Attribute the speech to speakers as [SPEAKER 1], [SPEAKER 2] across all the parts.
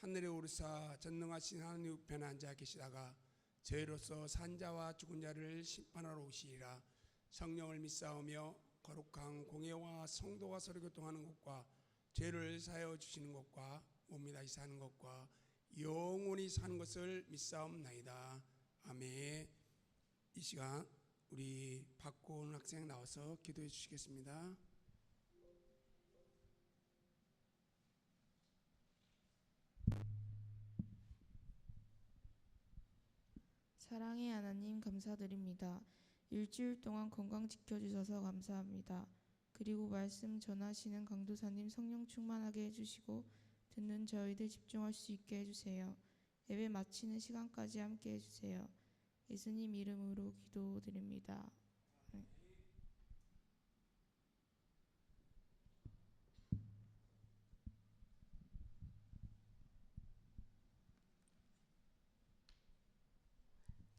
[SPEAKER 1] 하늘에 오르사 전능하신 하나님 우편에 앉아 계시다가 저희로서 산자와 죽은 자를 심판하러 오시리라. 성령을 믿사오며 거룩한 공예와 성도가 서로 교통하는 것과 죄를 사하여 주시는 것과 몸이 다시 사는 것과 영원히 사는 것을 믿사옵나이다. 아멘. 이 시간 우리 박고은 학생 나와서 기도해 주시겠습니다.
[SPEAKER 2] 사랑의 하나님 감사드립니다. 일주일 동안 건강 지켜주셔서 감사합니다. 그리고 말씀 전하시는 강도사님 성령 충만하게 해주시고 듣는 저희들 집중할 수 있게 해주세요. 예배 마치는 시간까지 함께 해주세요. 예수님 이름으로 기도드립니다.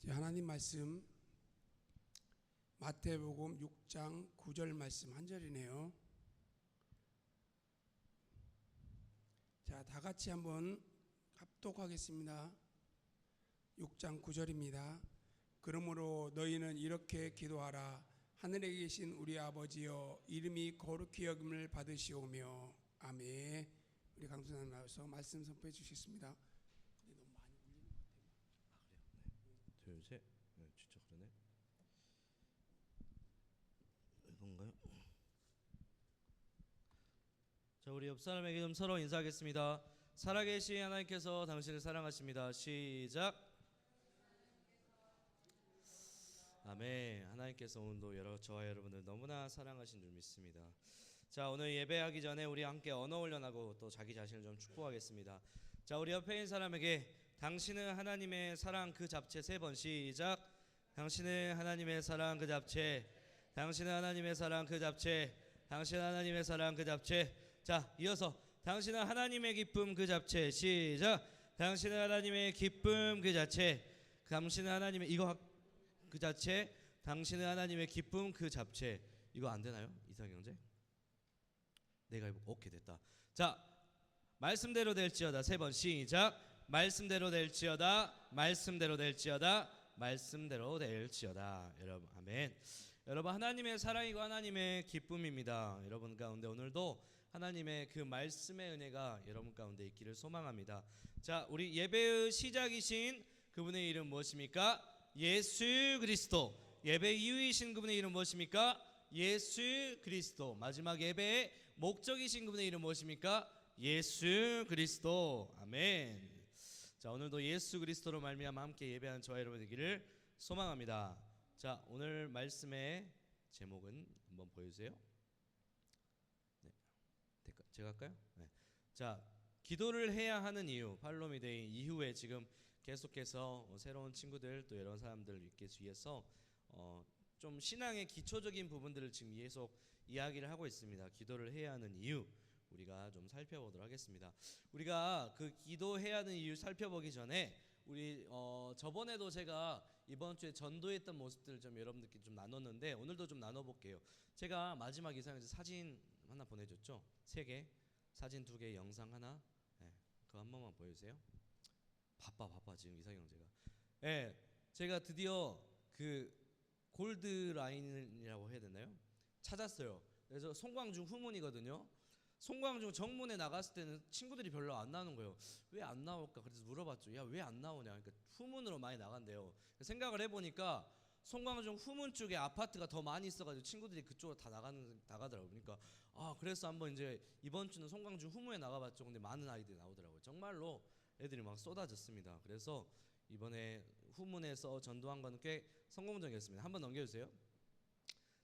[SPEAKER 1] 하나님 말씀 마태복음 6장 9절 말씀 한 절이네요. 자, 다 같이 한번 합독하겠습니다. 6장 9절입니다. 그러므로 너희는 이렇게 기도하라. 하늘에 계신 우리 아버지여, 이름이 거룩히 여김을 받으시오며. 아멘. 우리 강수님 나와서 말씀 선포해 주시겠습니다. 근데 너무 많이 울리는 것 같아요.
[SPEAKER 3] 그래요? 네. 둘, 셋. 네, 진짜 그러네. 이건가요? 자, 우리 옆 사람에게 좀 서로 인사하겠습니다. 살아계신 하나님께서 당신을 사랑하십니다. 시작. 아멘. 하나님께서 오늘도 저와 여러분을 너무나 사랑하신 줄 믿습니다. 자, 오늘 예배하기 전에 우리 함께 언어 훈련하고 또 자기 자신을 좀 축복하겠습니다. 자, 우리 옆에 있는 사람에게 당신은 하나님의 사랑 그 잡채 3번 시작. 당신은 하나님의 사랑 그 잡채. 당신은 하나님의 사랑 그 잡채. 당신은 하나님의 사랑 그 잡채. 자, 이어서 당신은 하나님의 기쁨 그 잡채 시작. 당신은 하나님의 기쁨 그 자체. 당신은 하나님의 이거 그 자체. 당신은 하나님의 기쁨 그 잡채. 이거 안 되나요? 이사경제? 내가 해볼게. 오케이, 됐다. 자, 말씀대로 될지어다 3번 시작. 말씀대로 될지어다. 말씀대로 될지어다. 말씀대로 될지어다. 여러분 아멘. 여러분 하나님의 사랑이고 하나님의 기쁨입니다. 여러분 가운데 오늘도 하나님의 그 말씀의 은혜가 여러분 가운데 있기를 소망합니다. 자, 우리 예배의 시작이신 그분의 이름 무엇입니까? 예수 그리스도. 예배 이유이신 그분의 이름 무엇입니까? 예수 그리스도. 마지막 예배의 목적이신 그분의 이름 무엇입니까? 예수 그리스도. 아멘. 자, 오늘도 예수 그리스도로 말미암아 함께 예배하는 저와 여러분 되기를 소망합니다. 자, 오늘 말씀의 제목은 한번 보여주세요. 네, 제가 할까요? 네. 자, 기도를 해야 하는 이유. 팔로미데이 이후에 지금 계속해서 새로운 친구들 또 여러 사람들 있기 위해서 좀 신앙의 기초적인 부분들을 지금 계속 이야기를 하고 있습니다. 기도를 해야 하는 이유 우리가 좀 살펴보도록 하겠습니다. 우리가 그 기도해야 하는 이유 살펴보기 전에 우리 저번에도 제가 이번 주에 전도했던 모습들을 좀 여러분들께 좀 나눴는데 오늘도 좀 나눠볼게요. 제가 마지막 이상에서 사진 하나 보내줬죠. 3개, 사진 2개, 영상 하나. 네, 그거 한 번만 보여주세요. 바빠 지금 이상형 제가. 네, 제가 드디어 그 골드 라인이라고 해야 되나요? 찾았어요. 그래서 송광중 후문이거든요. 송광중 정문에 나갔을 때는 친구들이 별로 안 나오는 거예요. 왜 안 나올까? 그래서 물어봤죠. 야, 왜 안 나오냐? 그러니까 후문으로 많이 나간대요. 생각을 해보니까 송광중 후문 쪽에 아파트가 더 많이 있어가지고 친구들이 그쪽으로 다 나가더라고요. 그러니까 그래서 한번 이제 이번 주는 송광중 후문에 나가봤죠. 근데 많은 아이들이 나오더라고요. 정말로 애들이 막 쏟아졌습니다. 그래서 이번에 후문에서 전도한 거는 꽤 성공적이었습니다. 한번 넘겨주세요.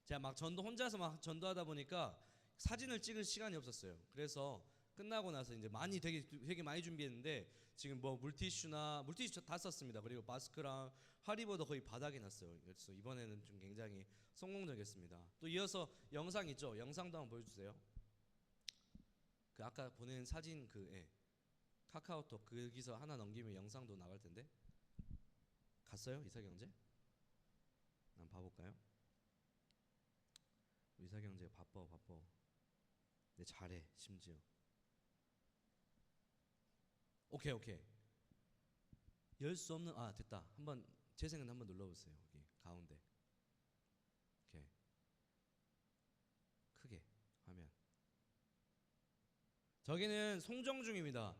[SPEAKER 3] 제가 막 혼자서 막 전도하다 보니까 사진을 찍을 시간이 없었어요. 그래서 끝나고 나서 이제 되게 많이 준비했는데 지금 뭐 물티슈 다 썼습니다. 그리고 마스크랑 하리보도 거의 바닥에 놨어요. 그래서 이번에는 좀 굉장히 성공적이었습니다. 또 이어서 영상 있죠? 영상도 한번 보여주세요. 그 아까 보낸 사진 카카오톡 거기서 하나 넘기면 영상도 나갈 텐데. 갔어요? 이사경제? 한번 봐볼까요? 이사경제 바빠. 근데 잘해 심지어. 오케이. 열 수 없는 됐다. 한번 재생은 한번 눌러보세요. 여기 가운데. 오케이. 크게 화면. 저기는 송정중입니다.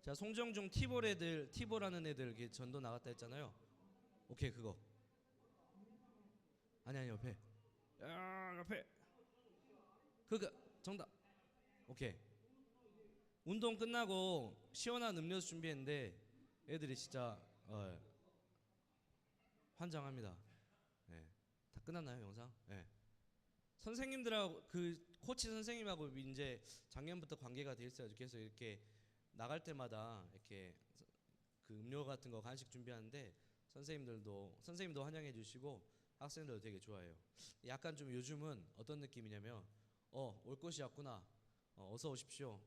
[SPEAKER 3] 자, 송정중 티보라는 애들 이게 전도 나갔다 했잖아요. 오케이, 그거. 아니 옆에. 옆에. 그거 정답. 오케이. 운동 끝나고 시원한 음료수 준비했는데 애들이 진짜 환장합니다. 네. 다 끝났나요 영상? 네. 선생님들하고 그 코치 선생님하고 이제 작년부터 관계가 돼 있어요. 그래서 이렇게 나갈 때마다 이렇게 그 음료 같은 거 간식 준비하는데 선생님도 환영해 주시고 학생들도 되게 좋아해요. 약간 좀 요즘은 어떤 느낌이냐면 올 것이 왔구나. 어서 오십시오.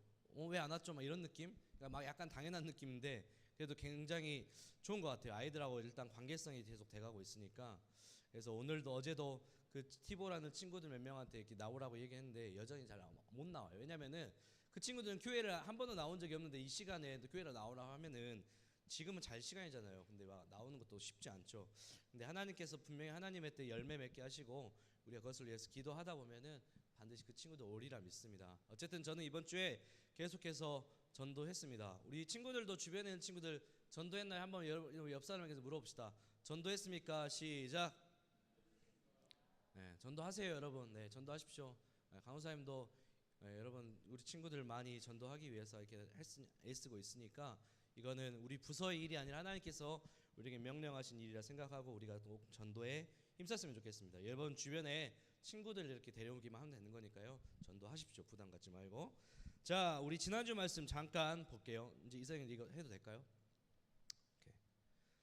[SPEAKER 3] 왜 안 왔죠? 막 이런 느낌? 그러니까 막 약간 당연한 느낌인데 그래도 굉장히 좋은 것 같아요. 아이들하고 일단 관계성이 계속 돼가고 있으니까. 그래서 오늘도 어제도 그 티보라는 친구들 몇 명한테 이렇게 나오라고 얘기했는데 여전히 잘 못 나와요. 왜냐면은 그 친구들은 교회를 한 번도 나온 적이 없는데 이 시간에 교회를 나오라고 하면은 지금은 잘 시간이잖아요. 근데 막 나오는 것도 쉽지 않죠. 근데 하나님께서 분명히 하나님의 때 열매 맺게 하시고 우리가 그것을 위해서 기도하다 보면은 반드시 그 친구들 오리라 믿습니다. 어쨌든 저는 이번 주에 계속해서 전도했습니다. 우리 친구들도 주변에 있는 친구들 전도했나요? 한번 옆 사람에게서 물어봅시다. 전도했습니까? 시작. 네, 전도하세요, 여러분. 네, 전도하십시오. 네, 간호사님도 여러분 우리 친구들 많이 전도하기 위해서 이렇게 애쓰고 있으니까 이거는 우리 부서의 일이 아니라 하나님께서 우리에게 명령하신 일이라 생각하고 우리가 꼭 전도에 힘썼으면 좋겠습니다. 여러분 주변에 친구들 이렇게 데려오기만 하면 되는 거니까요. 전도하십시오. 부담 갖지 말고. 자, 우리 지난주 말씀 잠깐 볼게요. 이제 이사님 이거 해도 될까요? 오케이.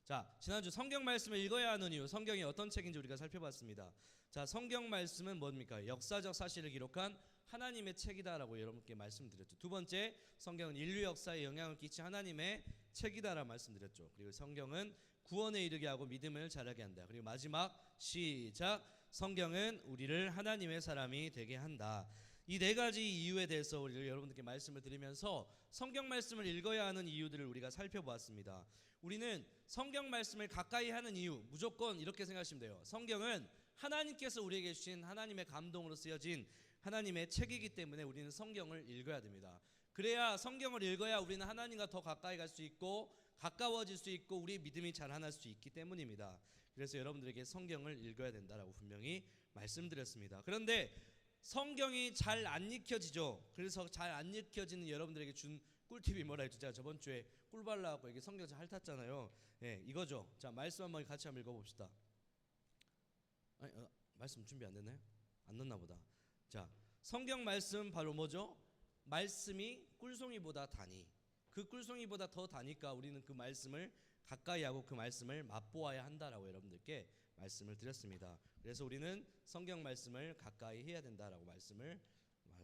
[SPEAKER 3] 자, 지난주 성경 말씀을 읽어야 하는 이유, 성경이 어떤 책인지 우리가 살펴봤습니다. 자, 성경 말씀은 뭡니까? 역사적 사실을 기록한 하나님의 책이다라고 여러분께 말씀드렸죠. 두 번째, 성경은 인류 역사에 영향을 끼친 하나님의 책이다라고 말씀드렸죠. 그리고 성경은 구원에 이르게 하고 믿음을 자라게 한다. 그리고 마지막 시작, 성경은 우리를 하나님의 사람이 되게 한다. 이 네 가지 이유에 대해서 우리 여러분들께 말씀을 드리면서 성경 말씀을 읽어야 하는 이유들을 우리가 살펴보았습니다. 우리는 성경 말씀을 가까이 하는 이유, 무조건 이렇게 생각하시면 돼요. 성경은 하나님께서 우리에게 주신 하나님의 감동으로 쓰여진 하나님의 책이기 때문에 우리는 성경을 읽어야 됩니다. 그래야 성경을 읽어야 우리는 하나님과 더 가까이 갈 수 있고 가까워질 수 있고 우리의 믿음이 자라날 수 있기 때문입니다. 그래서 여러분들에게 성경을 읽어야 된다라고 분명히 말씀드렸습니다. 그런데 성경이 잘 안 읽혀지죠. 그래서 잘 안 읽혀지는 여러분들에게 준 꿀팁이 뭐라 했죠? 제가 저번 주에 꿀 발라갖고 이게 성경 잘 핥았잖아요. 네, 이거죠. 자, 말씀 한번 같이 한번 읽어봅시다. 아니, 말씀 준비 안 됐나요? 안 넣나 보다. 자, 성경 말씀 바로 뭐죠? 말씀이 꿀송이보다 다니. 그 꿀송이보다 더 다니까 우리는 그 말씀을 가까이 하고 그 말씀을 맛보아야 한다라고 여러분들께 말씀을 드렸습니다. 그래서 우리는 성경 말씀을 가까이 해야 된다라고 말씀을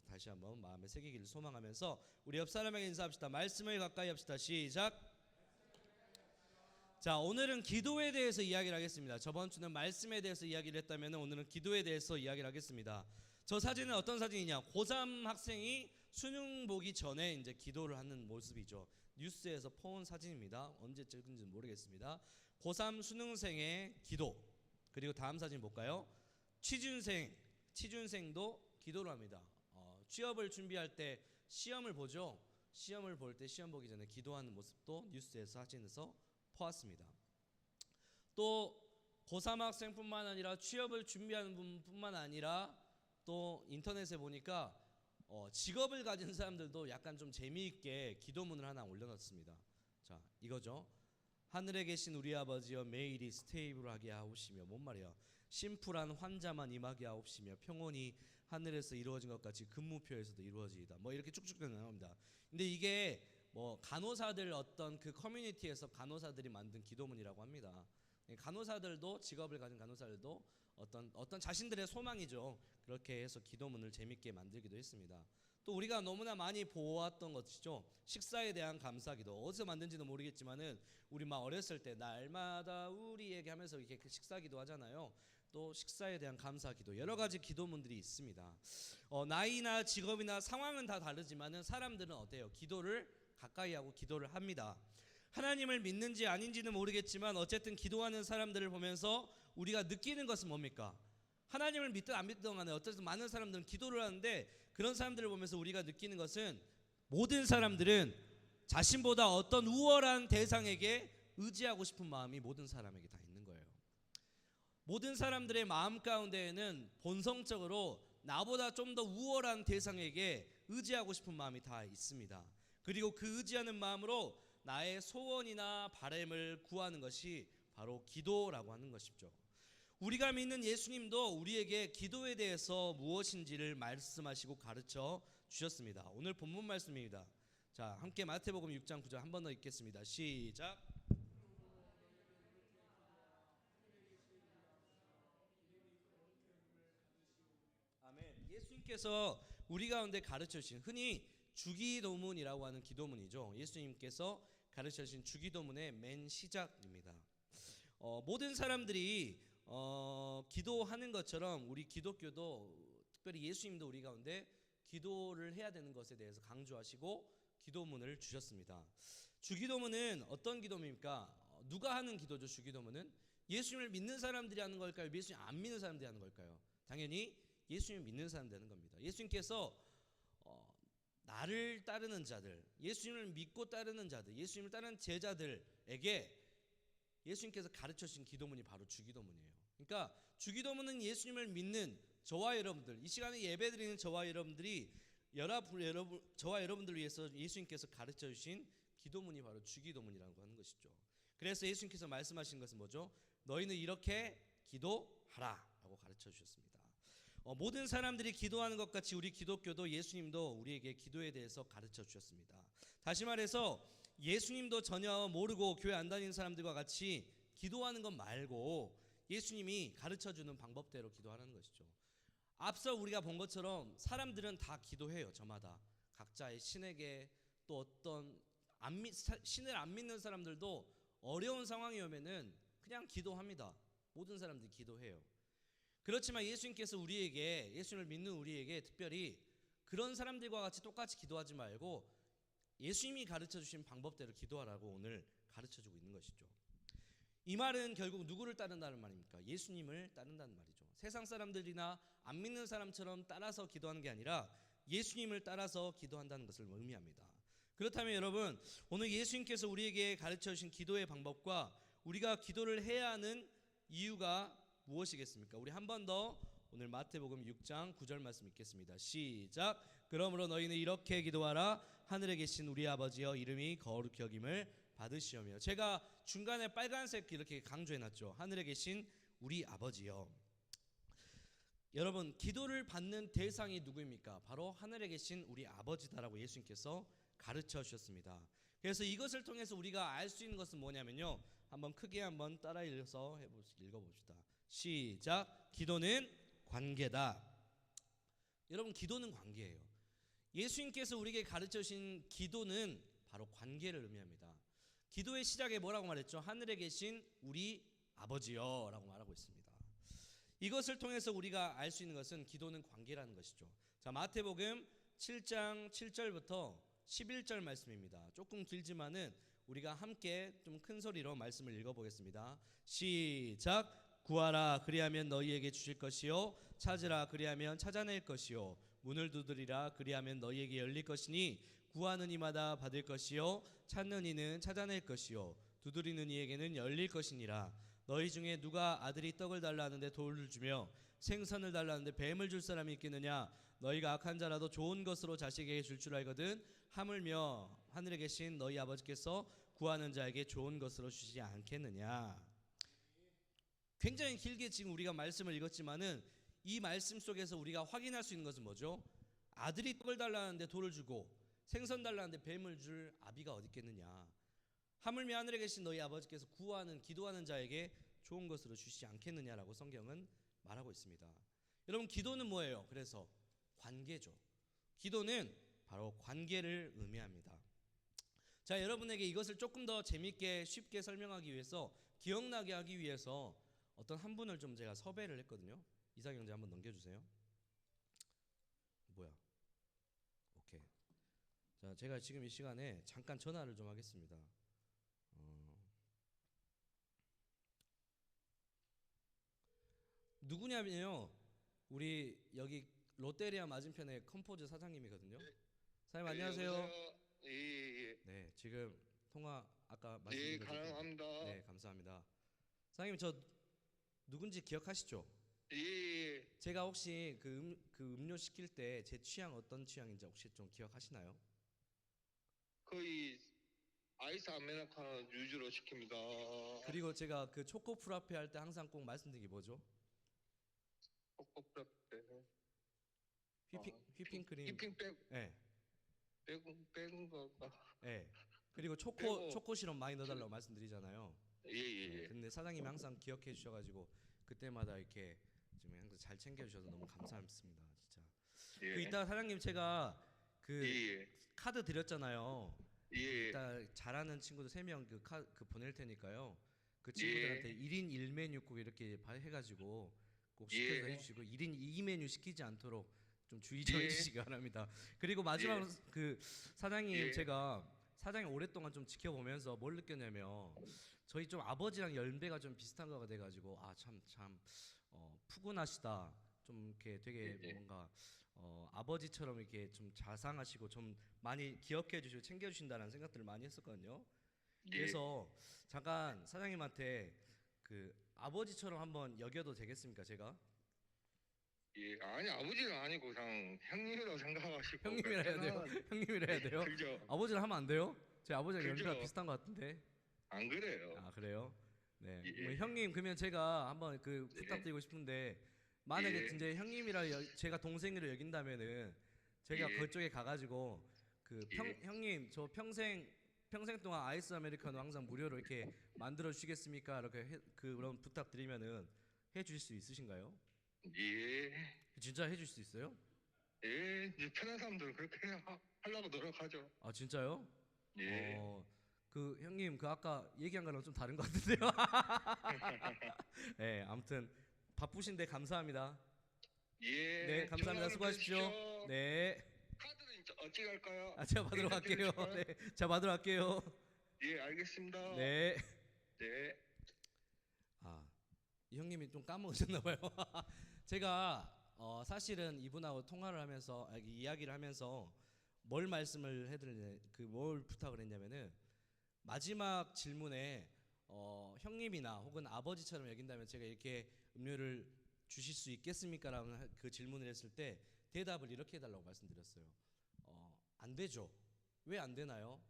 [SPEAKER 3] 다시 한번 마음에 새기기를 소망하면서 우리 옆 사람에게 인사합시다. 말씀을 가까이 합시다. 시작. 자, 오늘은 기도에 대해서 이야기를 하겠습니다. 저번 주는 말씀에 대해서 이야기를 했다면 오늘은 기도에 대해서 이야기를 하겠습니다. 저 사진은 어떤 사진이냐? 고3 학생이 수능 보기 전에 이제 기도를 하는 모습이죠. 뉴스에서 퍼온 사진입니다. 언제 찍은지는 모르겠습니다. 고3 수능생의 기도. 그리고 다음 사진 볼까요? 취준생도 기도를 합니다. 취업을 준비할 때 시험을 보죠. 시험을 볼 때 시험 보기 전에 기도하는 모습도 뉴스에서 사진에서 퍼왔습니다. 또 고3 학생뿐만 아니라 취업을 준비하는 분뿐만 아니라 또 인터넷에 보니까 직업을 가진 사람들도 약간 좀 재미있게 기도문을 하나 올려놨습니다. 자, 이거죠. 하늘에 계신 우리 아버지여 매일이 스테이블하게 하옵시며, 뭔 말이야? 심플한 환자만 임하게 하옵시며 평온이 하늘에서 이루어진 것 같이 근무표에서도 이루어지이다. 뭐 이렇게 쭉쭉 나옵니다. 근데 이게 뭐 간호사들 어떤 그 커뮤니티에서 간호사들이 만든 기도문이라고 합니다. 간호사들도 직업을 가진 간호사들도 어떤 자신들의 소망이죠. 그렇게 해서 기도문을 재밌게 만들기도 했습니다. 또 우리가 너무나 많이 보았던 것이죠. 식사에 대한 감사기도. 어디서 만든지도 모르겠지만은 우리 막 어렸을 때 날마다 우리에게 하면서 이렇게 식사기도 하잖아요. 또 식사에 대한 감사기도, 여러 가지 기도문들이 있습니다. 나이나 직업이나 상황은 다 다르지만은 사람들은 어때요? 기도를 가까이 하고 기도를 합니다. 하나님을 믿는지 아닌지는 모르겠지만 어쨌든 기도하는 사람들을 보면서 우리가 느끼는 것은 뭡니까? 하나님을 믿든 안 믿든 간에 어쨌든 많은 사람들은 기도를 하는데 그런 사람들을 보면서 우리가 느끼는 것은 모든 사람들은 자신보다 어떤 우월한 대상에게 의지하고 싶은 마음이 모든 사람에게 다 있는 거예요. 모든 사람들의 마음 가운데에는 본성적으로 나보다 좀 더 우월한 대상에게 의지하고 싶은 마음이 다 있습니다. 그리고 그 의지하는 마음으로 나의 소원이나 바람을 구하는 것이 바로 기도라고 하는 것이죠. 우리가 믿는 예수님도 우리에게 기도에 대해서 무엇인지를 말씀하시고 가르쳐 주셨습니다. 오늘 본문 말씀입니다. 자, 함께 마태복음 6장 9절 한 번 더 읽겠습니다. 시작. 아멘. 예수님께서 우리 가운데 가르쳐 주신 흔히 주기도문이라고 하는 기도문이죠. 예수님께서 가르쳐 주신 주기도문의 맨 시작입니다. 모든 사람들이 기도하는 것처럼 우리 기독교도 특별히 예수님도 우리 가운데 기도를 해야 되는 것에 대해서 강조하시고 기도문을 주셨습니다. 주기도문은 어떤 기도문입니까? 누가 하는 기도죠? 주기도문은 예수님을 믿는 사람들이 하는 걸까요? 예수님 안 믿는 사람들이 하는 걸까요? 당연히 예수님을 믿는 사람들이 하는 겁니다. 예수님께서 나를 따르는 자들, 예수님을 믿고 따르는 자들, 예수님을 따르는 제자들에게 예수님께서 가르쳐 주신 기도문이 바로 주기도문이에요. 그러니까 주기도문은 예수님을 믿는 저와 여러분들, 이 시간에 예배드리는 저와 여러분들이 저와 여러분들을 위해서 예수님께서 가르쳐 주신 기도문이 바로 주기도문이라고 하는 것이죠. 그래서 예수님께서 말씀하신 것은 뭐죠? 너희는 이렇게 기도하라라고 가르쳐 주셨습니다. 모든 사람들이 기도하는 것 같이 우리 기독교도 예수님도 우리에게 기도에 대해서 가르쳐 주셨습니다. 다시 말해서 예수님도 전혀 모르고 교회 안 다니는 사람들과 같이 기도하는 것 말고 예수님이 가르쳐주는 방법대로 기도하는 것이죠. 앞서 우리가 본 것처럼 사람들은 다 기도해요. 저마다 각자의 신에게 또 어떤 신을 안 믿는 사람들도 어려운 상황이 오면은 그냥 기도합니다. 모든 사람들이 기도해요. 그렇지만 예수님께서 우리에게, 예수님을 믿는 우리에게 특별히 그런 사람들과 같이 똑같이 기도하지 말고 예수님이 가르쳐 주신 방법대로 기도하라고 오늘 가르쳐 주고 있는 것이죠. 이 말은 결국 누구를 따른다는 말입니까? 예수님을 따른다는 말이죠. 세상 사람들이나 안 믿는 사람처럼 따라서 기도하는 게 아니라 예수님을 따라서 기도한다는 것을 의미합니다. 그렇다면 여러분, 오늘 예수님께서 우리에게 가르쳐 주신 기도의 방법과 우리가 기도를 해야 하는 이유가 무엇이겠습니까? 우리 한 번 더 오늘 마태복음 6장 9절 말씀 읽겠습니다. 시작. 그러므로 너희는 이렇게 기도하라. 하늘에 계신 우리 아버지여, 이름이 거룩히 여김을 받으시오며. 제가 중간에 빨간색 이렇게 강조해놨죠. 하늘에 계신 우리 아버지여. 여러분, 기도를 받는 대상이 누구입니까? 바로 하늘에 계신 우리 아버지다라고 예수님께서 가르쳐 주셨습니다. 그래서 이것을 통해서 우리가 알 수 있는 것은 뭐냐면요, 한번 크게 한번 따라 읽어봅시다. 시작. 기도는 관계다. 여러분, 기도는 관계예요. 예수님께서 우리에게 가르쳐 주신 기도는 바로 관계를 의미합니다. 기도의 시작에 뭐라고 말했죠? 하늘에 계신 우리 아버지여 라고 말하고 있습니다. 이것을 통해서 우리가 알 수 있는 것은 기도는 관계라는 것이죠. 자, 마태복음 7장 7절부터 11절 말씀입니다. 조금 길지만은 우리가 함께 좀 큰 소리로 말씀을 읽어보겠습니다. 시작. 구하라 그리하면 너희에게 주실 것이요, 찾으라 그리하면 찾아낼 것이요, 문을 두드리라 그리하면 너희에게 열릴 것이니 구하는 이마다 받을 것이요, 찾는 이는 찾아낼 것이요, 두드리는 이에게는 열릴 것이니라. 너희 중에 누가 아들이 떡을 달라 하는데 돌을 주며 생선을 달라 하는데 뱀을 줄 사람이 있겠느냐? 너희가 악한 자라도 좋은 것으로 자식에게 줄 줄 알거든 하물며 하늘에 계신 너희 아버지께서 구하는 자에게 좋은 것으로 주시지 않겠느냐? 굉장히 길게 지금 우리가 말씀을 읽었지만은 이 말씀 속에서 우리가 확인할 수 있는 것은 뭐죠? 아들이 떡을 달라는데 돌을 주고 생선 달라는데 뱀을 줄 아비가 어디 있겠느냐? 하물며 하늘에 계신 너희 아버지께서 기도하는 자에게 좋은 것으로 주시지 않겠느냐라고 성경은 말하고 있습니다. 여러분, 기도는 뭐예요? 그래서 관계죠. 기도는 바로 관계를 의미합니다. 자, 여러분에게 이것을 조금 더 재밌게 쉽게 설명하기 위해서, 기억나게 하기 위해서 어떤 한 분을 좀 제가 섭외를 했거든요. 이상형제 한번 넘겨주세요. 뭐야? 오케이. 자, 제가 지금 이 시간에 잠깐 전화를 좀 하겠습니다. 누구냐면요, 우리 여기 롯데리아 맞은편에 컴포즈 사장님이거든요. 사장님 안녕하세요.
[SPEAKER 4] 여보세요? 예, 예,
[SPEAKER 3] 네, 지금 통화 아까
[SPEAKER 4] 예. 예,
[SPEAKER 3] 말씀드린 거
[SPEAKER 4] 가능합니다.
[SPEAKER 3] 네, 감사합니다. 사장님 저 누군지 기억하시죠?
[SPEAKER 4] 예, 예.
[SPEAKER 3] 제가 혹시 그 음료 시킬 때 제 취향 어떤 취향인지 혹시 좀 기억하시나요?
[SPEAKER 4] 거의 아이스 아메리카노 위주로 시킵니다.
[SPEAKER 3] 그리고 제가 그 초코 프라페 할 때 항상 꼭 말씀드린 게 뭐죠?
[SPEAKER 4] 코코프라페.
[SPEAKER 3] 휘핑크림.
[SPEAKER 4] 휘핑
[SPEAKER 3] 네,
[SPEAKER 4] 빼은 거가.
[SPEAKER 3] 네. 그리고
[SPEAKER 4] 빼고.
[SPEAKER 3] 초코 시럽 많이 넣어달라고 말씀드리잖아요.
[SPEAKER 4] 예, 예,
[SPEAKER 3] 네,
[SPEAKER 4] 예.
[SPEAKER 3] 근데 사장님이 항상 기억해 주셔가지고 그때마다 이렇게 좀 항상 잘 챙겨주셔서 너무 감사합니다, 진짜.
[SPEAKER 4] 예.
[SPEAKER 3] 그 이따 사장님 제가 그
[SPEAKER 4] 예,
[SPEAKER 3] 카드 드렸잖아요.
[SPEAKER 4] 예. 예.
[SPEAKER 3] 이따 잘하는 친구들 3명 그 보낼 테니까요. 그 친구들한테 1인 1메뉴 꼭 이렇게 해가지고 꼭 시켜서
[SPEAKER 4] 예.
[SPEAKER 3] 해주시고 1인 2메뉴 시키지 않도록 좀 주의 좀
[SPEAKER 4] 예.
[SPEAKER 3] 해주시기 바랍니다. 그리고 마지막으로 그 사장님
[SPEAKER 4] 예.
[SPEAKER 3] 제가 사장님 오랫동안 좀 지켜보면서 뭘 느꼈냐면 저희 좀 아버지랑 연배가 좀 비슷한 거가 돼가지고 아 참 푸근하시다. 좀 이렇게 되게
[SPEAKER 4] 예.
[SPEAKER 3] 뭔가 아버지처럼 이렇게 좀 자상하시고 좀 많이 기억해 주시고 챙겨 주신다는 생각들을 많이 했었거든요.
[SPEAKER 4] 예.
[SPEAKER 3] 그래서 잠깐 사장님한테 그 아버지처럼 한번 여겨도 되겠습니까, 제가?
[SPEAKER 4] 예. 아니, 아버지는 아니고 그냥 형님이라고 생각하시고.
[SPEAKER 3] 형님이라 해야 돼요? 형님이라 해야 돼요?
[SPEAKER 4] 그죠?
[SPEAKER 3] 아버지를 하면 안 돼요? 제 아버지랑
[SPEAKER 4] 그죠.
[SPEAKER 3] 연배가 비슷한 것 같은데.
[SPEAKER 4] 안 그래요.
[SPEAKER 3] 아 그래요? 네.
[SPEAKER 4] 예.
[SPEAKER 3] 뭐 형님 그러면 제가 한번 그 부탁드리고 싶은데 만약에
[SPEAKER 4] 예.
[SPEAKER 3] 진짜 형님이라 제가 동생으로 여긴다면은 제가
[SPEAKER 4] 예.
[SPEAKER 3] 그쪽에 가가지고 그
[SPEAKER 4] 예.
[SPEAKER 3] 형님 저 평생 동안 아이스 아메리카노 항상 무료로 이렇게 만들어 주시겠습니까? 이렇게 그런 부탁드리면은 해주실 수 있으신가요?
[SPEAKER 4] 예.
[SPEAKER 3] 진짜 해줄 수 있어요?
[SPEAKER 4] 예. 이제 편한 사람들은 그렇게 하려고 노력하죠.
[SPEAKER 3] 아 진짜요?
[SPEAKER 4] 예.
[SPEAKER 3] 그 형님 그 아까 얘기한 거랑 좀 다른 것 같은데요. 네, 아무튼 바쁘신데 감사합니다.
[SPEAKER 4] 예.
[SPEAKER 3] 네, 감사합니다.
[SPEAKER 4] 전화
[SPEAKER 3] 수고하십시오.
[SPEAKER 4] 주십시오.
[SPEAKER 3] 네,
[SPEAKER 4] 카드는 이제 어찌 갈까요?
[SPEAKER 3] 아 제가 받으러 갈게요. 네, 제가 받으러 갈게요.
[SPEAKER 4] 예, 알겠습니다.
[SPEAKER 3] 네.
[SPEAKER 4] 네.
[SPEAKER 3] 아, 이 형님이 좀 까먹으셨나 봐요. 제가 사실은 이분하고 통화를 하면서 이야기를 하면서 뭘 말씀을 해드렸냐, 뭘 부탁을 했냐면은 마지막 질문에 형님이나 혹은 아버지처럼 여긴다면 제가 이렇게 음료를 주실 수 있겠습니까라는 그 질문을 했을 때 대답을 이렇게 해달라고 말씀드렸어요. 안 되죠. 왜 안 되나요?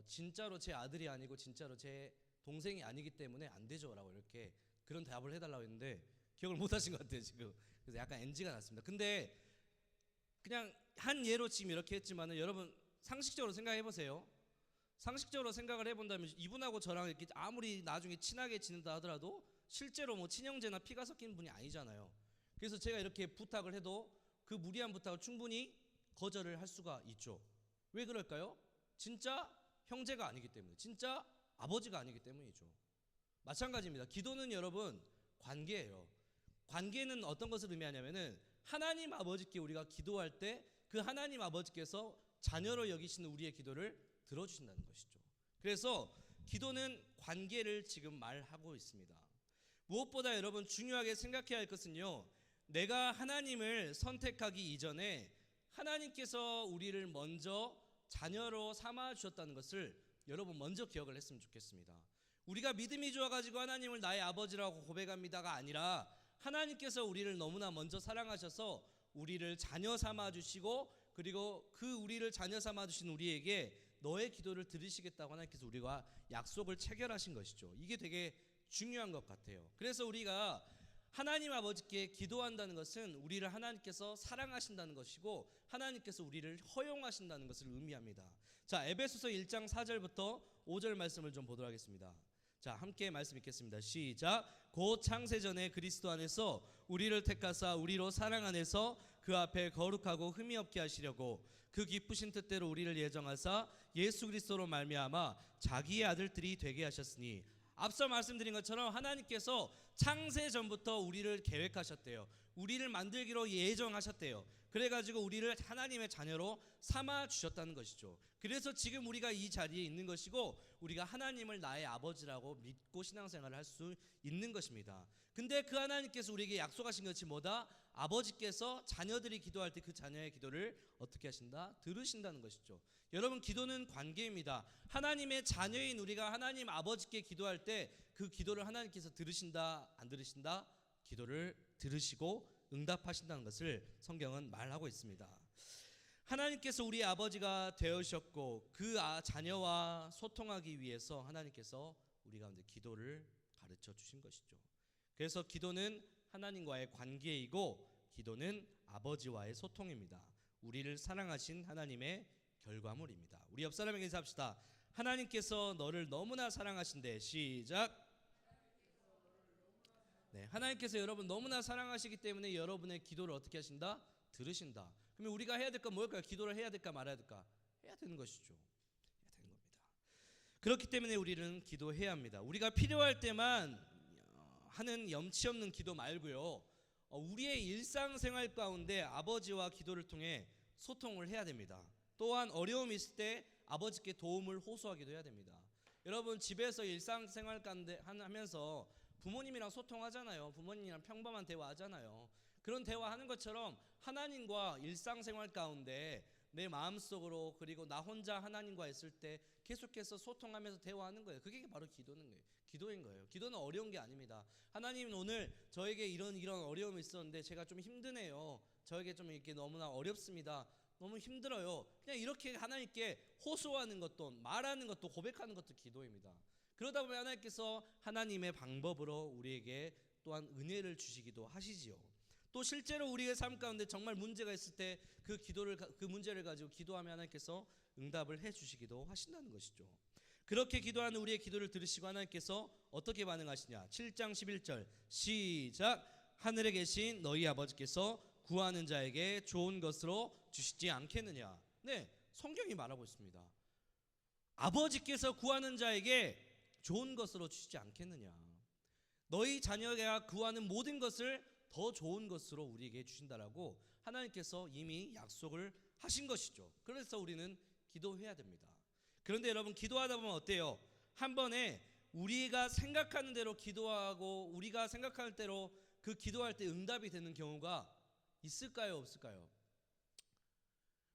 [SPEAKER 3] 진짜로 제 아들이 아니고 진짜로 제 동생이 아니기 때문에 안 되죠라고 이렇게 그런 답을 해달라고 했는데 기억을 못하신 것 같아요 지금. 그래서 약간 NG가 났습니다. 근데 그냥 한 예로 지금 이렇게 했지만은 여러분 상식적으로 생각해 보세요. 상식적으로 생각을 해본다면 이분하고 저랑 이렇게 아무리 나중에 친하게 지낸다 하더라도 실제로 뭐 친형제나 피가 섞인 분이 아니잖아요. 그래서 제가 이렇게 부탁을 해도 그 무리한 부탁을 충분히 거절을 할 수가 있죠. 왜 그럴까요? 진짜 형제가 아니기 때문에, 진짜 아버지가 아니기 때문이죠. 마찬가지입니다. 기도는 여러분 관계예요. 관계는 어떤 것을 의미하냐면은 하나님 아버지께 우리가 기도할 때 그 하나님 아버지께서 자녀로 여기시는 우리의 기도를 들어주신다는 것이죠. 그래서 기도는 관계를 지금 말하고 있습니다. 무엇보다 여러분 중요하게 생각해야 할 것은요, 내가 하나님을 선택하기 이전에 하나님께서 우리를 먼저 자녀로 삼아 주셨다는 것을 여러분 먼저 기억을 했으면 좋겠습니다. 우리가 믿음이 좋아가지고 하나님을 나의 아버지라고 고백합니다가 아니라 하나님께서 우리를 너무나 먼저 사랑하셔서 우리를 자녀 삼아 주시고 그리고 그 우리를 자녀 삼아 주신 우리에게 너의 기도를 들으시겠다고 하나님께서 우리가 약속을 체결하신 것이죠. 이게 되게 중요한 것 같아요. 그래서 우리가 하나님 아버지께 기도한다는 것은 우리를 하나님께서 사랑하신다는 것이고 하나님께서 우리를 허용하신다는 것을 의미합니다. 자, 에베소서 1장 4절부터 5절 말씀을 좀 보도록 하겠습니다. 자, 함께 말씀 읽겠습니다. 시작. 곧 창세전에 그리스도 안에서 우리를 택하사 우리로 사랑 안에서 그 앞에 거룩하고 흠이 없게 하시려고 그 기쁘신 뜻대로 우리를 예정하사 예수 그리스도로 말미암아 자기의 아들들이 되게 하셨으니, 앞서 말씀드린 것처럼 하나님께서 창세 전부터 우리를 계획하셨대요. 우리를 만들기로 예정하셨대요. 그래가지고 우리를 하나님의 자녀로 삼아 주셨다는 것이죠. 그래서 지금 우리가 이 자리에 있는 것이고 우리가 하나님을 나의 아버지라고 믿고 신앙생활을 할 수 있는 것입니다. 근데 그 하나님께서 우리에게 약속하신 것이 뭐다? 아버지께서 자녀들이 기도할 때 그 자녀의 기도를 어떻게 하신다? 들으신다는 것이죠. 여러분, 기도는 관계입니다. 하나님의 자녀인 우리가 하나님 아버지께 기도할 때 그 기도를 하나님께서 들으신다, 안 들으신다? 기도를 들으시고 응답하신다는 것을 성경은 말하고 있습니다. 하나님께서 우리의 아버지가 되으셨고 그 자녀와 소통하기 위해서 하나님께서 우리 가운데 기도를 가르쳐 주신 것이죠. 그래서 기도는 하나님과의 관계이고 기도는 아버지와의 소통입니다. 우리를 사랑하신 하나님의 결과물입니다. 우리 옆 사람에게 인사합시다. 하나님께서 너를 너무나 사랑하신대. 시작. 네, 하나님께서 여러분 너무나 사랑하시기 때문에 여러분의 기도를 어떻게 하신다? 들으신다. 그러면 우리가 해야 될 건 뭘까요? 기도를 해야 될까 말아야 될까? 해야 되는 것이죠. 해야 되는 겁니다. 그렇기 때문에 우리는 기도해야 합니다. 우리가 필요할 때만 하는 염치 없는 기도 말고요. 우리의 일상생활 가운데 아버지와 기도를 통해 소통을 해야 됩니다. 또한 어려움이 있을 때 아버지께 도움을 호소하기도 해야 됩니다. 여러분 집에서 일상생활 가운데 하면서 부모님이랑 소통하잖아요. 부모님이랑 평범한 대화하잖아요. 그런 대화하는 것처럼 하나님과 일상생활 가운데 내 마음속으로 그리고 나 혼자 하나님과 있을 때 계속해서 소통하면서 대화하는 거예요. 그게 바로 기도인 거예요. 기도는 어려운 게 아닙니다. 하나님은 오늘 저에게 이런 어려움이 있었는데 제가 좀 힘드네요. 저에게 좀 이렇게 너무나 어렵습니다. 너무 힘들어요. 그냥 이렇게 하나님께 호소하는 것도 말하는 것도 고백하는 것도 기도입니다. 그러다 보면 하나님께서 하나님의 방법으로 우리에게 또한 은혜를 주시기도 하시지요. 또 실제로 우리의 삶 가운데 정말 문제가 있을 때 그 문제를 가지고 기도하면 하나님께서 응답을 해 주시기도 하신다는 것이죠. 그렇게 기도하는 우리의 기도를 들으시고 하나님께서 어떻게 반응하시냐? 7장 11절 시작. 하늘에 계신 너희 아버지께서 구하는 자에게 좋은 것으로 주시지 않겠느냐? 네, 성경이 말하고 있습니다. 아버지께서 구하는 자에게 좋은 것으로 주시지 않겠느냐? 너희 자녀가 구하는 모든 것을 더 좋은 것으로 우리에게 주신다라고 하나님께서 이미 약속을 하신 것이죠. 그래서 우리는 기도해야 됩니다. 그런데 여러분 기도하다 보면 어때요? 한 번에 우리가 생각하는 대로 기도하고 우리가 생각할 대로 그 기도할 때 응답이 되는 경우가 있을까요? 없을까요?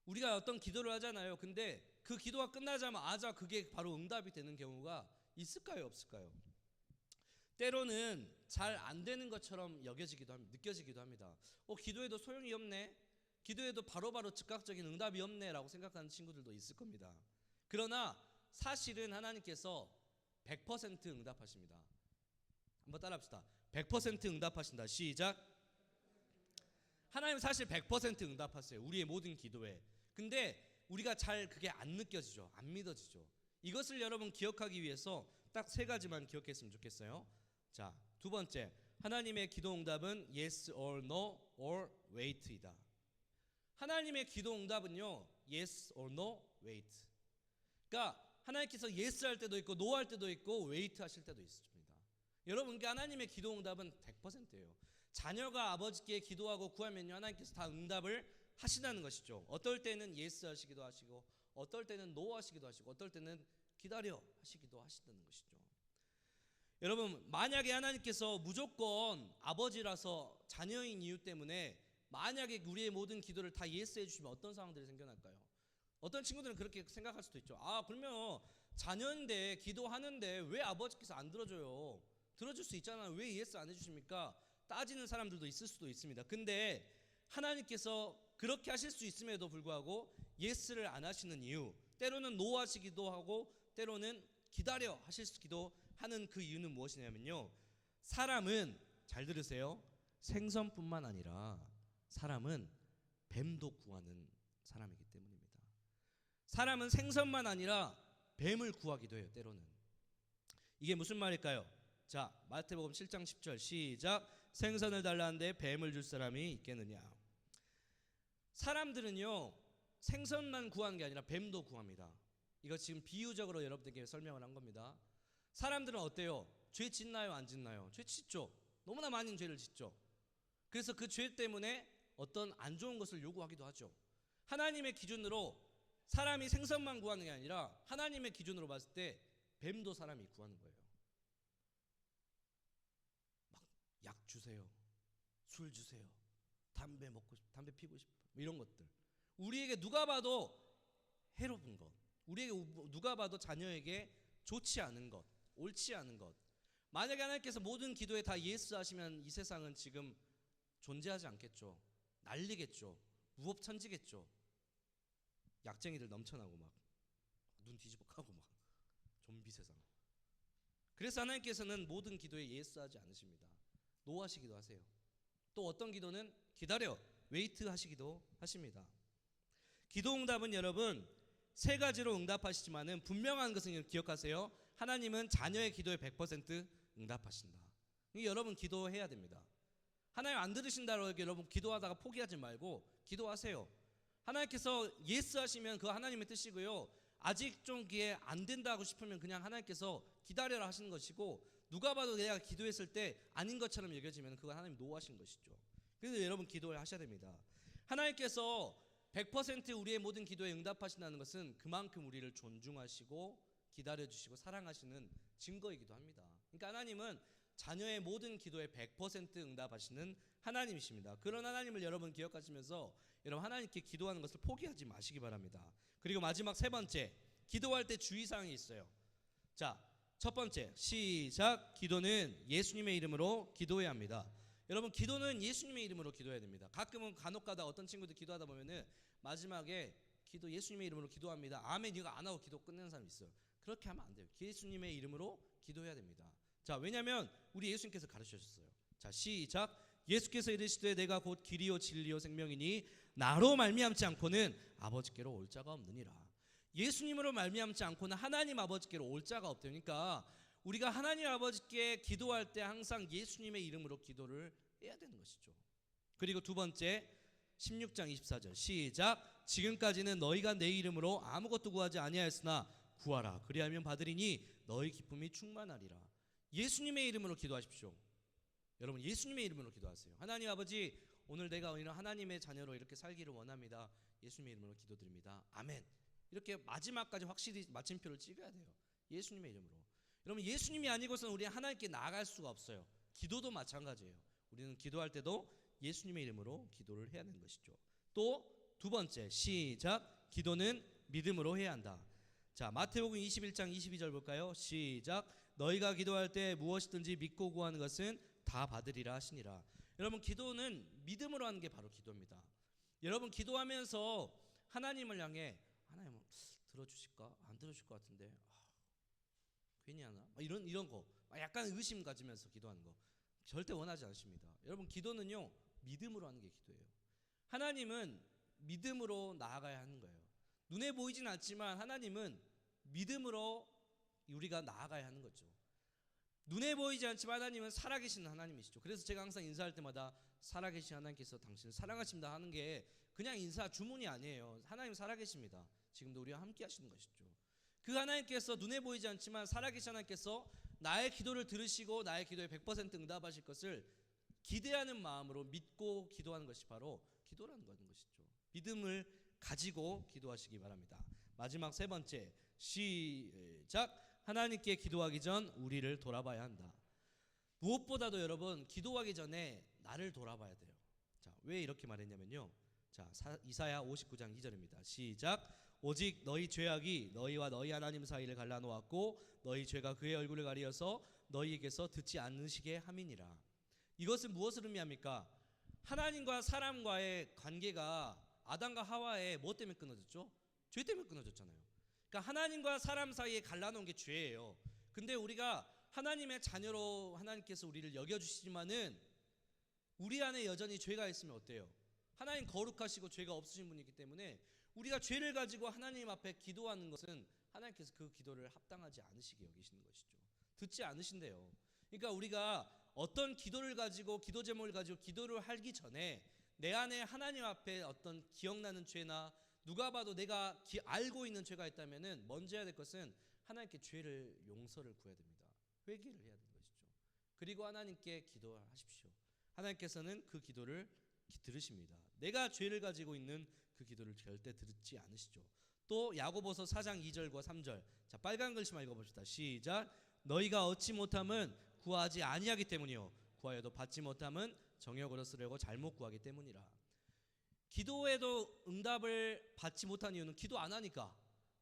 [SPEAKER 3] 우리가 어떤 기도를 하잖아요. 근데 그 기도가 끝나자마자 그게 바로 응답이 되는 경우가 있을까요? 없을까요? 때로는 잘 안 되는 것처럼 느껴지기도 합니다. 기도해도 소용이 없네. 기도해도 바로바로 즉각적인 응답이 없네 라고 생각하는 친구들도 있을 겁니다. 그러나 사실은 하나님께서 100% 응답하십니다. 한번 따라합시다. 100% 응답하신다. 시작. 하나님 사실 100% 응답하세요. 우리의 모든 기도에. 근데 우리가 잘 그게 안 느껴지죠. 안 믿어지죠. 이것을 여러분 기억하기 위해서 딱 3가지만 기억했으면 좋겠어요. 자, 2번째. 하나님의 기도 응답은 yes or no or wait이다. 하나님의 기도 응답은요. yes or no wait. 그러니까 하나님께서 yes 할 때도 있고 no 할 때도 있고 wait 하실 때도 있습니다. 여러분, 하나님의 기도 응답은 100%예요. 자녀가 아버지께 기도하고 구하면요. 하나님께서 다 응답을 하신다는 것이죠. 어떨 때는 yes 하시기도 하시고 어떨 때는 no 하시기도 하시고 어떨 때는 기다려 하시기도 하신다는 것이죠. 여러분, 만약에 하나님께서 무조건 아버지라서 자녀인 이유 때문에 만약에 우리의 모든 기도를 다 예스 해주시면 어떤 상황들이 생겨날까요? 어떤 친구들은 그렇게 생각할 수도 있죠. 그러면 자녀인데 기도하는데 왜 아버지께서 안 들어줘요? 들어줄 수 있잖아요. 왜 예스 안 해주십니까? 따지는 사람들도 있을 수도 있습니다. 근데 하나님께서 그렇게 하실 수 있음에도 불구하고 예스를 안 하시는 이유, 때로는 노 하시기도 하고 때로는 기다려 하시기도 하는 그 이유는 무엇이냐면요. 사람은, 잘 들으세요, 생선뿐만 아니라 사람은 뱀도 구하는 사람이기 때문입니다. 사람은 생선만 아니라 뱀을 구하기도 해요. 때로는. 이게 무슨 말일까요? 자, 마태복음 7장 10절 시작. 생선을 달라는데 뱀을 줄 사람이 있겠느냐? 사람들은요, 생선만 구하는 게 아니라 뱀도 구합니다. 이거 지금 비유적으로 여러분들께 설명을 한 겁니다. 사람들은 어때요? 죄 짓나요? 안 짓나요? 죄 짓죠. 너무나 많은 죄를 짓죠. 그래서 그 죄 때문에 어떤 안 좋은 것을 요구하기도 하죠. 하나님의 기준으로 사람이 생선만 구하는 게 아니라 하나님의 기준으로 봤을 때 뱀도 사람이 구하는 거예요. 막 약 주세요. 술 주세요. 담배 먹고 싶, 담배 피고 싶어. 이런 것들. 우리에게 누가 봐도 해로운 것. 우리에게 누가 봐도 자녀에게 좋지 않은 것, 옳지 않은 것. 만약에 하나님께서 모든 기도에 다 예스 하시면 이 세상은 지금 존재하지 않겠죠. 난리겠죠. 무법천지겠죠. 약쟁이들 넘쳐나고 막 눈 뒤집어 까고 막 좀비 세상. 그래서 하나님께서는 모든 기도에 예스하지 않으십니다. 노하시기도 하세요. 또 어떤 기도는 기다려, 웨이트 하시기도 하십니다. 기도 응답은 여러분 세 가지로 응답하시지만은 분명한 것은 기억하세요. 하나님은 자녀의 기도에 100% 응답하신다. 여러분 기도해야 됩니다. 하나님 안 들으신다고 여러분 기도하다가 포기하지 말고 기도하세요. 하나님께서 예스 하시면 그거 하나님의 뜻이고요. 아직 좀 그게 안 된다고 싶으면 그냥 하나님께서 기다려라 하시는 것이고, 누가 봐도 내가 기도했을 때 아닌 것처럼 여겨지면 그건 하나님 노하신 것이죠. 그래서 여러분 기도를 하셔야 됩니다. 하나님께서 100% 우리의 모든 기도에 응답하신다는 것은 그만큼 우리를 존중하시고 기다려주시고 사랑하시는 증거이기도 합니다. 그러니까 하나님은 자녀의 모든 기도에 100% 응답하시는 하나님이십니다. 그런 하나님을 여러분 기억하시면서 여러분 하나님께 기도하는 것을 포기하지 마시기 바랍니다. 그리고 마지막 세 번째, 기도할 때 주의사항이 있어요. 자, 첫 번째, 시작. 기도는 예수님의 이름으로 기도해야 합니다. 여러분 기도는 예수님의 이름으로 기도해야 됩니다. 가끔은 간혹가다 어떤 친구들 기도하다 보면은 마지막에 기도 예수님의 이름으로 기도합니다. 아멘 이거 안 하고 기도 끝내는 사람 있어요. 그렇게 하면 안 돼요. 예수님의 이름으로 기도해야 됩니다. 자, 왜냐하면 우리 예수님께서 가르쳐주셨어요. 자, 시작. 예수께서 이르시되 내가 곧 길이요 진리요 생명이니 나로 말미암지 않고는 아버지께로 올 자가 없느니라. 예수님으로 말미암지 않고는 하나님 아버지께로 올 자가 없대요. 그러니까 우리가 하나님 아버지께 기도할 때 항상 예수님의 이름으로 기도를 해야 되는 것이죠. 그리고 두 번째 16장 24절 시작. 지금까지는 너희가 내 이름으로 아무것도 구하지 아니하였으나 구하라 그리하면 받으리니 너희 기쁨이 충만하리라. 예수님의 이름으로 기도하십시오. 여러분 예수님의 이름으로 기도하세요. 하나님 아버지 오늘 내가 하나님의 자녀로 이렇게 살기를 원합니다. 예수님의 이름으로 기도드립니다. 아멘. 이렇게 마지막까지 확실히 마침표를 찍어야 돼요. 예수님의 이름으로. 여러분 예수님이 아니고서는 우리 하나님께 나아갈 수가 없어요. 기도도 마찬가지예요. 우리는 기도할 때도 예수님의 이름으로 기도를 해야 하는 것이죠. 또 두 번째 시작. 기도는 믿음으로 해야 한다. 자, 마태복음 21장 22절 볼까요? 시작. 너희가 기도할 때 무엇이든지 믿고 구하는 것은 다 받으리라 하시니라. 여러분 기도는 믿음으로 하는 게 바로 기도입니다. 여러분 기도하면서 하나님을 향해 하나님 들어주실까? 안 들어줄 것 같은데 괜히 하나? 이런 거 약간 의심 가지면서 기도하는 거 절대 원하지 않습니다. 여러분 기도는요 믿음으로 하는 게 기도예요. 하나님은 믿음으로 나아가야 하는 거예요. 눈에 보이진 않지만 하나님은 믿음으로 우리가 나아가야 하는 거죠. 눈에 보이지 않지만 하나님은 살아계신 하나님이시죠. 그래서 제가 항상 인사할 때마다 살아계신 하나님께서 당신을 사랑하십니다 하는 게 그냥 인사 주문이 아니에요. 하나님 살아계십니다. 지금도 우리와 함께 하시는 것이죠. 그 하나님께서 눈에 보이지 않지만 살아계신 하나님께서 나의 기도를 들으시고 나의 기도에 100% 응답하실 것을 기대하는 마음으로 믿고 기도하는 것이 바로 기도라는 것이죠. 믿음을 가지고 기도하시기 바랍니다. 마지막 세 번째 시작. 하나님께 기도하기 전 우리를 돌아봐야 한다. 무엇보다도 여러분 기도하기 전에 나를 돌아봐야 돼요. 자, 왜 이렇게 말했냐면요. 자, 이사야 59장 2절입니다. 시작. 오직 너희 죄악이 너희와 너희 하나님 사이를 갈라놓았고 너희 죄가 그의 얼굴을 가리어서 너희에게서 듣지 않으시게 함이니라. 이것은 무엇을 의미합니까? 하나님과 사람과의 관계가 아담과 하와의 뭐 때문에 끊어졌죠? 죄 때문에 끊어졌잖아요. 그러니까 하나님과 사람 사이에 갈라놓은 게 죄예요. 근데 우리가 하나님의 자녀로 하나님께서 우리를 여겨주시지만은 우리 안에 여전히 죄가 있으면 어때요? 하나님 거룩하시고 죄가 없으신 분이기 때문에 우리가 죄를 가지고 하나님 앞에 기도하는 것은 하나님께서 그 기도를 합당하지 않으시게 여기시는 것이죠. 듣지 않으신대요. 그러니까 우리가 어떤 기도를 가지고 기도 제목을 가지고 기도를 하기 전에 내 안에 하나님 앞에 어떤 기억나는 죄나 누가 봐도 내가 알고 있는 죄가 있다면은 먼저 해야 될 것은 하나님께 죄를 용서를 구해야 됩니다. 회개를 해야 되는 것이죠. 그리고 하나님께 기도하십시오. 하나님께서는 그 기도를 들으십니다. 내가 죄를 가지고 있는 그 기도를 절대 듣지 않으시죠. 또 야고보서 4장 2절과 3절. 자, 빨간 글씨만 읽어봅시다. 시작. 너희가 얻지 못함은 구하지 아니하기 때문이요 구하여도 받지 못함은 정욕으로 쓰려고 잘못 구하기 때문이라. 기도에도 응답을 받지 못한 이유는 기도 안 하니까.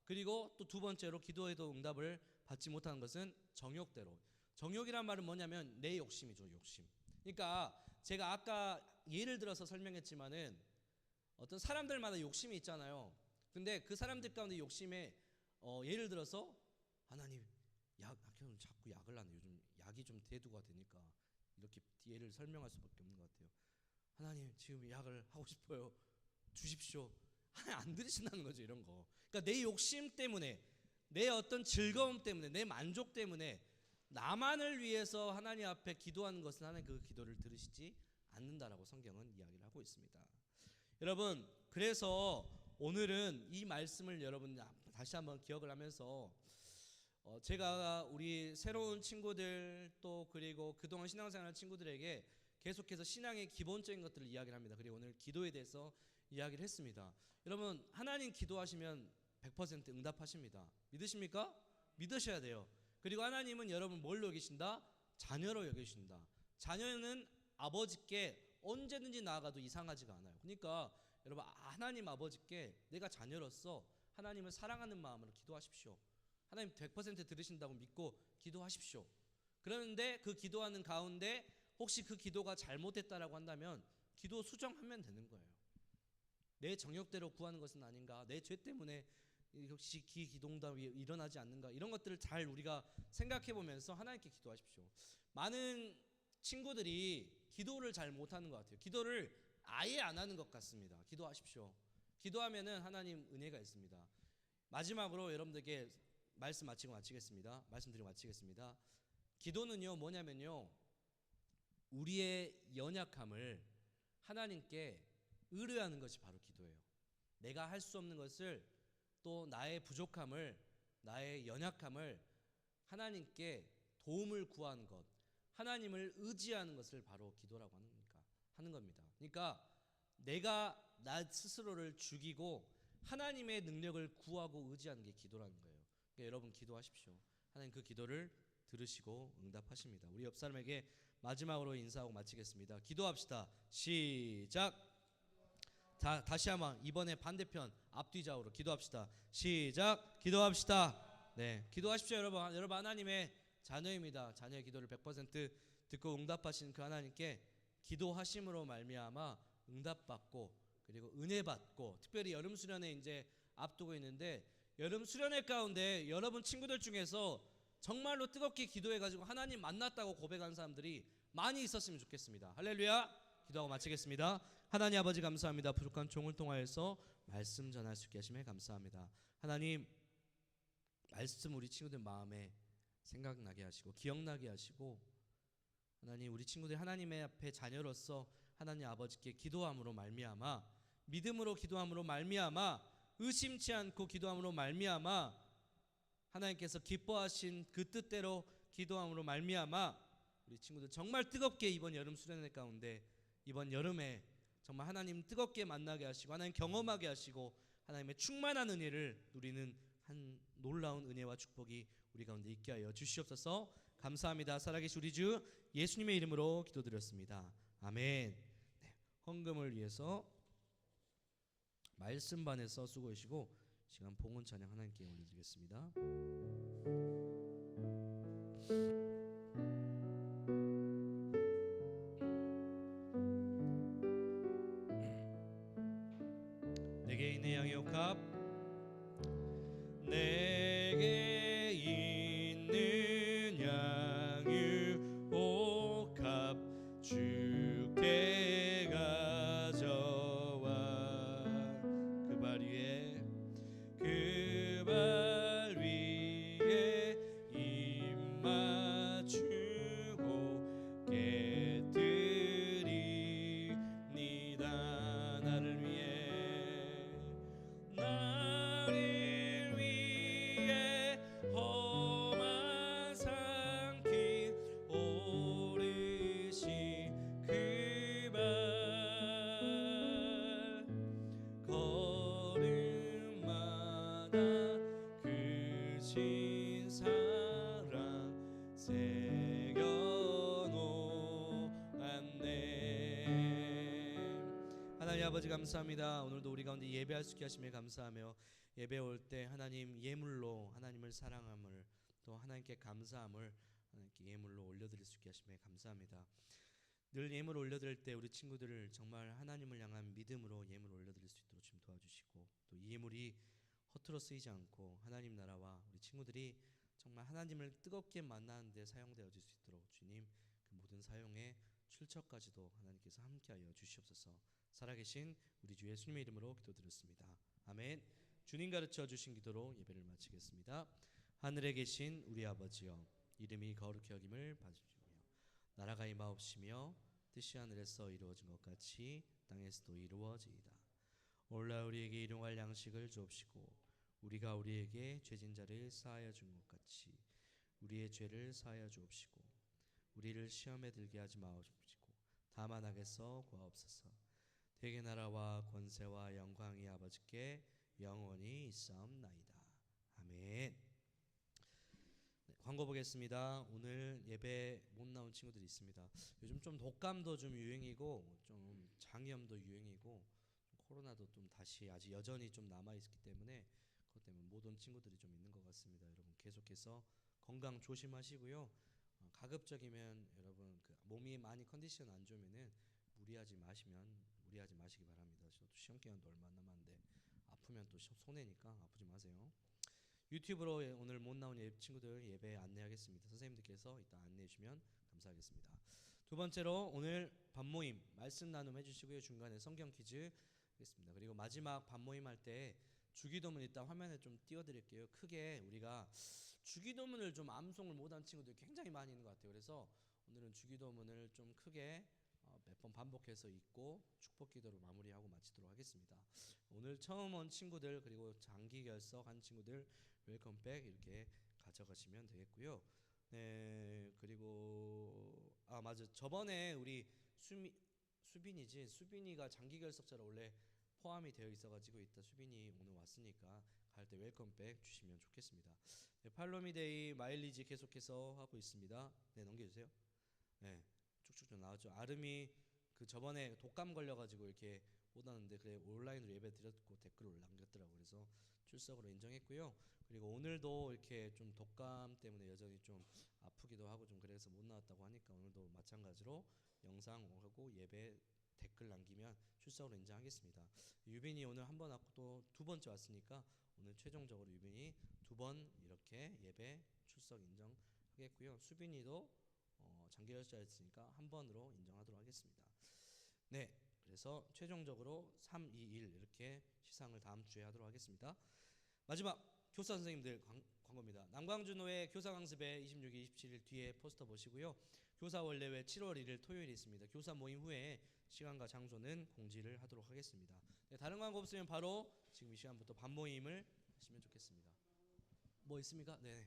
[SPEAKER 3] 그리고 또 두 번째로 기도에도 응답을 받지 못하는 것은 정욕대로. 정욕이란 말은 뭐냐면 내 욕심이죠. 욕심. 그러니까 제가 아까 예를 들어서 설명했지만은 어떤 사람들마다 욕심이 있잖아요. 근데 그 사람들 가운데 욕심에 예를 들어서 하나님 저는 자꾸 약을 하네. 요즘 약이 좀 대두가 되니까 이렇게 예를 설명할 수밖에 없는 것 같아요. 하나님 지금 약을 하고 싶어요. 주십시오. 안 들으신다는 거죠. 이런 거. 그러니까 내 욕심 때문에 내 어떤 즐거움 때문에 내 만족 때문에 나만을 위해서 하나님 앞에 기도하는 것은 하나님 그 기도를 들으시지 않는다라고 성경은 이야기를 하고 있습니다. 여러분 그래서 오늘은 이 말씀을 여러분 다시 한번 기억을 하면서 제가 우리 새로운 친구들 또 그리고 그동안 신앙생활 친구들에게 계속해서 신앙의 기본적인 것들을 이야기를 합니다. 그리고 오늘 기도에 대해서 이야기를 했습니다. 여러분 하나님 기도하시면 100% 응답하십니다. 믿으십니까? 믿으셔야 돼요. 그리고 하나님은 여러분 뭘로 여기신다? 자녀로 여기신다. 자녀는 아버지께 언제든지 나아가도 이상하지가 않아요. 그러니까 여러분 하나님 아버지께 내가 자녀로서 하나님을 사랑하는 마음으로 기도하십시오. 하나님 100% 들으신다고 믿고 기도하십시오. 그런데 그 기도하는 가운데 혹시 그 기도가 잘못됐다라고 한다면 기도 수정하면 되는 거예요. 내 정욕대로 구하는 것은 아닌가, 내 죄 때문에 혹시 기도응답이 일어나지 않는가, 이런 것들을 잘 우리가 생각해 보면서 하나님께 기도하십시오. 많은 친구들이 기도를 잘 못하는 것 같아요. 기도를 아예 안 하는 것 같습니다. 기도하십시오. 기도하면은 하나님 은혜가 있습니다. 마지막으로 여러분들께 말씀드리고 마치겠습니다. 기도는요 뭐냐면요 우리의 연약함을 하나님께 의뢰하는 것이 바로 기도예요. 내가 할 수 없는 것을 또 나의 부족함을 나의 연약함을 하나님께 도움을 구하는 것, 하나님을 의지하는 것을 바로 기도라고 하는 겁니다. 그러니까 내가 나 스스로를 죽이고 하나님의 능력을 구하고 의지하는 게 기도라는 거예요. 그러니까 여러분 기도하십시오. 하나님 그 기도를 들으시고 응답하십니다. 우리 옆 사람에게 마지막으로 인사하고 마치겠습니다. 기도합시다. 시작. 다시 한번 이번에 반대편 앞뒤좌우로 기도합시다. 시작. 기도합시다. 네, 기도하십시오. 여러분 하나님의 자녀입니다. 자녀의 기도를 100% 듣고 응답하신 그 하나님께 기도하심으로 말미암아 응답받고 그리고 은혜받고, 특별히 여름 수련회 이제 앞두고 있는데 여름 수련회 가운데 여러분 친구들 중에서 정말로 뜨겁게 기도해가지고 하나님 만났다고 고백한 사람들이 많이 있었으면 좋겠습니다. 할렐루야. 기도하고 마치겠습니다. 하나님 아버지 감사합니다. 부족한 종을 통하여서 말씀 전할 수 있게 하심에 감사합니다. 하나님 말씀 우리 친구들 마음에 생각나게 하시고 기억나게 하시고, 하나님 우리 친구들 하나님의 앞에 자녀로서 하나님 아버지께 기도함으로 말미암아, 믿음으로 기도함으로 말미암아, 의심치 않고 기도함으로 말미암아 하나님께서 기뻐하신 그 뜻대로 기도함으로 말미암아 우리 친구들 정말 뜨겁게 이번 여름 수련회 가운데 이번 여름에 정말 하나님 뜨겁게 만나게 하시고 하나님 경험하게 하시고 하나님의 충만한 은혜를 누리는 한 놀라운 은혜와 축복이 우리 가운데 있게 하여 주시옵소서. 감사합니다. 살아계신 우리 주 예수님의 이름으로 기도드렸습니다. 아멘. 네, 헌금을 위해서 말씀반에서 수고하시고 시간 봉헌 찬양 하나님께 올려드리겠습니다. 내게 있는 양의 옥합, 내게 있는 양의 옥합 주께 가져와. 그 발 위에 입만 새겨놓았네. 하나님 아버지 감사합니다. 오늘도 우리 가운데 예배할 수 있게 하심에 감사하며 예배 올 때 하나님 예물로 하나님을 사랑함을 또 하나님께 감사함을 하나님께 예물로 올려드릴 수 있게 하심에 감사합니다. 늘 예물 올려드릴 때 우리 친구들을 정말 하나님을 향한 믿음으로 예물 올려드릴 수 있도록 좀 도와주시고 또 이 예물이 허투루 쓰이지 않고 하나님 나라와 우리 친구들이 정말 하나님을 뜨겁게 만나는 데 사용되어질 수 있도록 주님 그 모든 사용에 출처까지도 하나님께서 함께하여 주시옵소서. 살아계신 우리 주 예수님의 이름으로 기도드렸습니다. 아멘. 주님 가르쳐 주신 기도로 예배를 마치겠습니다. 하늘에 계신 우리 아버지여 이름이 거룩히 여김을 받으시며 나라가 임하옵시며 뜻이 하늘에서 이루어진 것 같이 땅에서도 이루어지이다. 오늘날 우리에게 일용할 양식을 주옵시고 우리가 우리에게 죄진 자를 사하여 준 것 같이 우리의 죄를 사하여 주옵시고 우리를 시험에 들게 하지 마옵시고 다만 악에서 구하옵소서. 대개 나라와 권세와 영광이 아버지께 영원히 있사옵나이다. 아멘. 광고 보겠습니다. 오늘 예배 못 나온 친구들이 있습니다. 요즘 좀 독감도 좀 유행이고 좀 장염도 유행이고 코로나도 좀 다시 아직 여전히 좀 남아 있기 때문에 그것 때문에 못 온 친구들이 좀 있는 것 같습니다. 여러분 계속해서 건강 조심하시고요. 가급적이면 여러분 그 몸이 많이 컨디션 안 좋으면은 무리하지 마시기 바랍니다. 저도 시험 기간도 얼마 안 남았는데 아프면 또 손해니까 아프지 마세요. 유튜브로 오늘 못 나온 친구들 예배 안내하겠습니다. 선생님들께서 이따 안내해 주시면 감사하겠습니다. 두 번째로 오늘 밤모임 말씀 나눔 해주시고요. 중간에 성경 퀴즈 하겠습니다. 그리고 마지막 밤모임 할 때 주기도문 일단 화면에 좀 띄워드릴게요. 크게 우리가 주기도문을 좀 암송을 못한 친구들이 굉장히 많이 있는 것 같아요. 그래서 오늘은 주기도문을 좀 크게 몇 번 반복해서 읽고 축복기도로 마무리하고 마치도록 하겠습니다. 오늘 처음 온 친구들 그리고 장기 결석한 친구들 웰컴백 이렇게 가져가시면 되겠고요. 네, 그리고 맞아. 저번에 우리 수빈이가 장기 결석자로 원래 포함이 되어 있어가지고 이따 수빈이 오늘 왔으니까 갈 때 웰컴백 주시면 좋겠습니다. 네, 팔로미데이 마일리지 계속해서 하고 있습니다. 네, 넘겨주세요. 네, 쭉쭉 좀 나왔죠. 아름이 그 저번에 독감 걸려가지고 이렇게 못 왔는데 그래 온라인으로 예배 드렸고 댓글을 남겼더라고요. 그래서 출석으로 인정했고요. 그리고 오늘도 이렇게 좀 독감 때문에 여전히 좀 아프기도 하고 좀 그래서 못 나왔다고 하니까 오늘도 마찬가지로 영상 하고 예배 댓글 남기면 출석으로 인정하겠습니다. 유빈이 오늘 한 번 왔고 또 두 번째 왔으니까 오늘 최종적으로 유빈이 두 번 이렇게 예배 출석 인정하겠고요. 수빈이도 장기 결석자였으니까 한 번으로 인정하도록 하겠습니다. 네, 그래서 최종적으로 3, 2, 1 이렇게 시상을 다음 주에 하도록 하겠습니다. 마지막 교사 선생님들 광고입니다. 남광주노회 교사 강습회 26일, 27일 뒤에 포스터 보시고요. 교사 원래회 7월 1일 토요일에 있습니다. 교사 모임 후에 시간과 장소는 공지를 하도록 하겠습니다. 네, 다른 광고 없으면 바로 지금 이 시간부터 밤 모임을 하시면 좋겠습니다. 뭐 있습니까? 네.